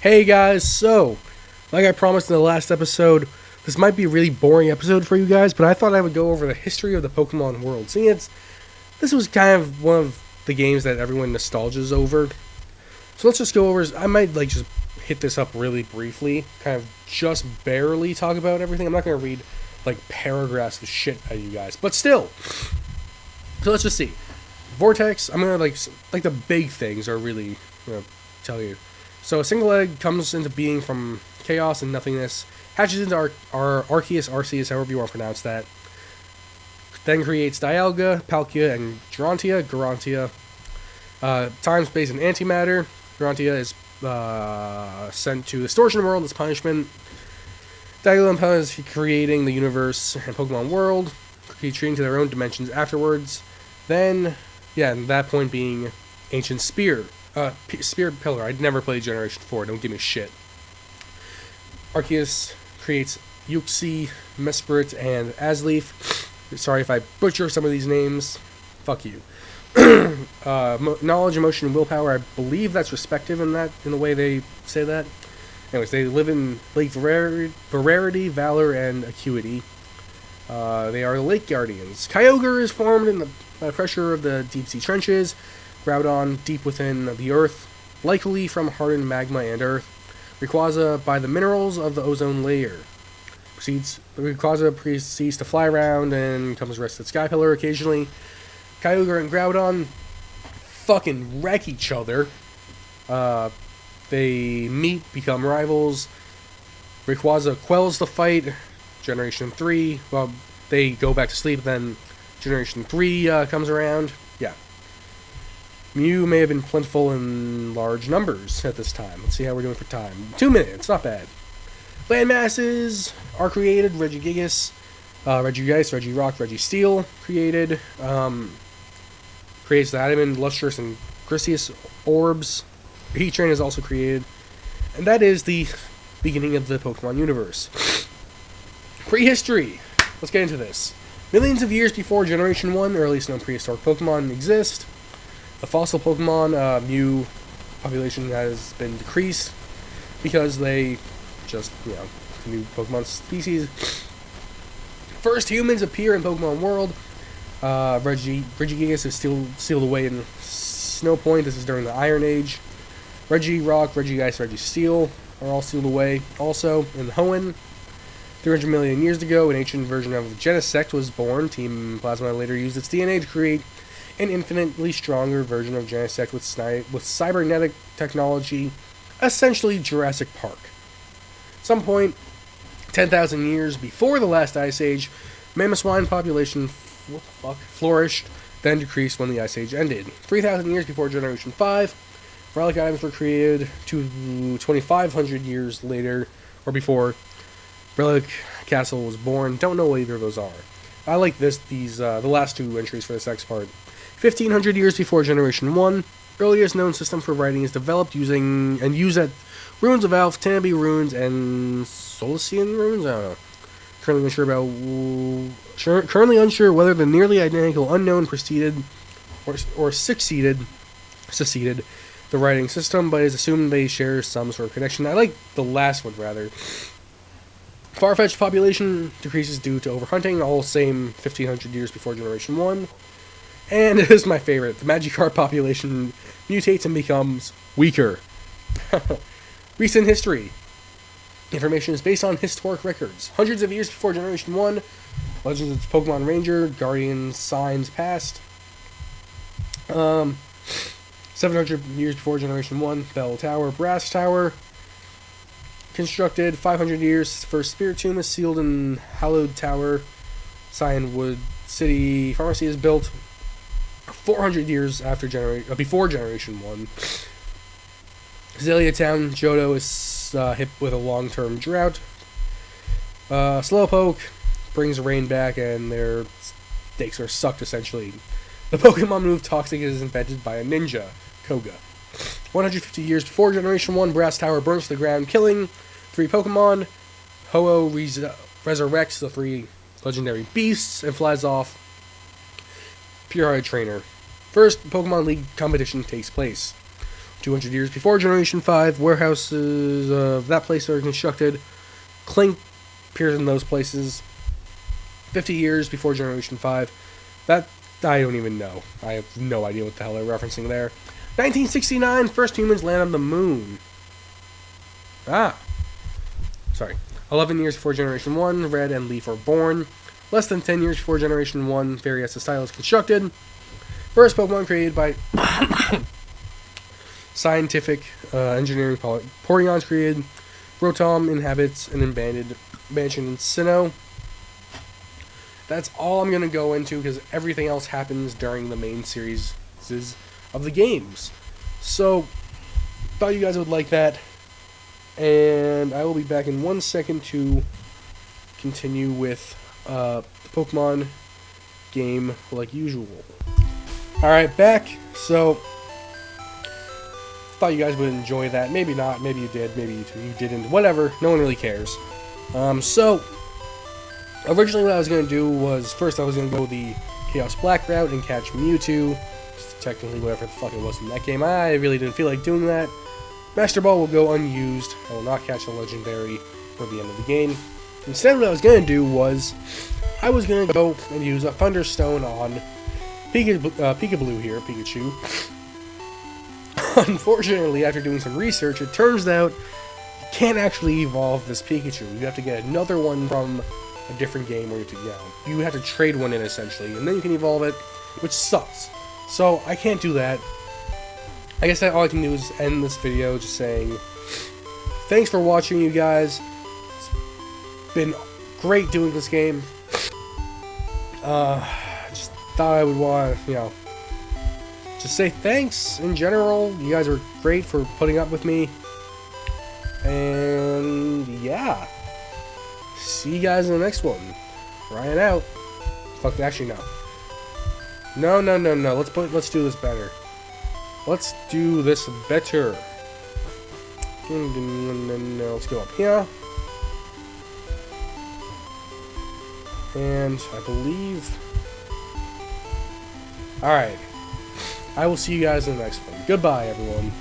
Hey guys, so, like I promised in the last episode, this might be a really boring episode for you guys, but I thought I would go over the history of the Pokemon world. This was kind of one of the games that everyone nostalgias over. So let's just go over, I might just hit this up really briefly, kind of just barely talk about everything. I'm not going to read paragraphs of shit at you guys, but still. So let's just see. Vortex, I'm going to the big things are really going to tell you. So a single egg comes into being from chaos and nothingness, hatches into Arceus, however you want to pronounce that, then creates Dialga, Palkia, and Garantia. Time, space, and antimatter. Garantia is sent to the Distortion World as punishment. Dialga and Palkia is creating the universe and Pokemon world, retreating to their own dimensions afterwards. Then, at that point being Ancient Spear. Spirit Pillar. I'd never played Generation 4. Don't give me shit. Arceus creates Uxie, Mesprit, and Asleaf. Sorry if I butcher some of these names. Fuck you. Knowledge, emotion, and willpower. I believe that's respective in the way they say that. Anyways, they live in Lake Variety, Valor, and Acuity. They are the Lake Guardians. Kyogre is formed in the pressure of the deep sea trenches. Groudon deep within the earth, likely from hardened magma and earth. Rayquaza by the minerals of the ozone layer. Rayquaza proceeds to fly around and comes to rest at Sky Pillar occasionally. Kyogre and Groudon fucking wreck each other. They meet, become rivals. Rayquaza quells the fight. Generation 3, well, they go back to sleep, then Generation 3 comes around. Yeah. Mew may have been plentiful in large numbers at this time. Let's see how we're doing for time. 2 minutes, not bad. Land masses are created. Regigigas, Regigeist, Regirock, Registeel created. Creates the Adamant, Lustrous, and Griseous orbs. Heatran is also created. And that is the beginning of the Pokemon universe. Prehistory. Let's get into this. Millions of years before Generation 1, earliest known prehistoric Pokemon exist. The fossil Pokemon, Mew population has been decreased because they new Pokemon species. First humans appear in Pokemon World. Regigigas is still sealed away in Snow Point. This is during the Iron Age. Regirock, Regigeist, Registeel are all sealed away. Also, in Hoenn, 300 million years ago, an ancient version of the Genesect was born. Team Plasma later used its DNA to create an infinitely stronger version of Genesect with cybernetic technology, essentially Jurassic Park. Some point, 10,000 years before the last Ice Age, mammoth swine population flourished, then decreased when the Ice Age ended. 3,000 years before Generation 5, relic items were created. 2,500 years later, or before, Relic Castle was born. Don't know what either of those are. I like the last two entries for this next part. 1,500 years before Generation 1, earliest known system for writing is developed used at Runes of Alph, Tanabe runes, and Solician runes? I don't know. Currently unsure whether the nearly identical unknown preceded or succeeded the writing system, but is assumed they share some sort of connection. I like the last one, rather. Farfetch'd population decreases due to overhunting, all same 1,500 years before Generation 1. And it is my favorite. The Magikarp population mutates and becomes weaker. Recent history. Information is based on historic records. Hundreds of years before Generation 1, Legends of Pokemon Ranger, Guardian Signs Past. 700 years before Generation 1, Bell Tower, Brass Tower. Constructed 500 years, first Spirit Tomb is sealed in Hallowed Tower. Cyanwood City Pharmacy is built 400 years before Generation 1. Azalea Town, Johto is hit with a long-term drought. Slowpoke brings rain back and their stakes are sucked, essentially. The Pokemon move Toxic is invented by a ninja, Koga. 150 years before Generation 1, Brass Tower burns to the ground, killing 3 Pokemon. Ho-Oh resurrects the 3 legendary beasts and flies off. Pure Heart Trainer. First Pokemon League competition takes place. 200 years before Generation 5, warehouses of that place are constructed. Clink appears in those places. 50 years before Generation 5. That, I don't even know. I have no idea what the hell they're referencing there. 1969, first humans land on the moon. Sorry. 11 years before Generation 1, Red and Leaf are born. Less than 10 years before Generation 1, Fairy as the style is constructed. First Pokemon created by scientific engineering. Porygon's created. Rotom inhabits an abandoned mansion in Sinnoh. That's all I'm going to go into because everything else happens during the main series of the games. So, thought you guys would like that. And I will be back in 1 second to continue with the Pokemon game like usual. Alright, back. So, thought you guys would enjoy that. Maybe not. Maybe you did. Maybe you didn't. Whatever. No one really cares. So, originally what I was going to do was, first I was going to go the Chaos Black route and catch Mewtwo. Technically whatever the fuck it was in that game. I really didn't feel like doing that. Master Ball will go unused. I will not catch a Legendary for the end of the game. Instead, what I was going to do was, I was going to go and use a Thunderstone on Pikachu here, Pikachu. Unfortunately, after doing some research, it turns out you can't actually evolve this Pikachu. You have to get another one from a different game, or you have to trade one in essentially, and then you can evolve it, which sucks. So I can't do that. I guess all I can do is end this video just saying thanks for watching, you guys. It's been great doing this game. Just thought I would want to, just say thanks in general. You guys are great for putting up with me. And yeah. See you guys in the next one. Ryan out. Fuck, actually no. No. Let's do this better. Let's do this better. Let's go up here. And I believe... Alright. I will see you guys in the next one. Goodbye, everyone.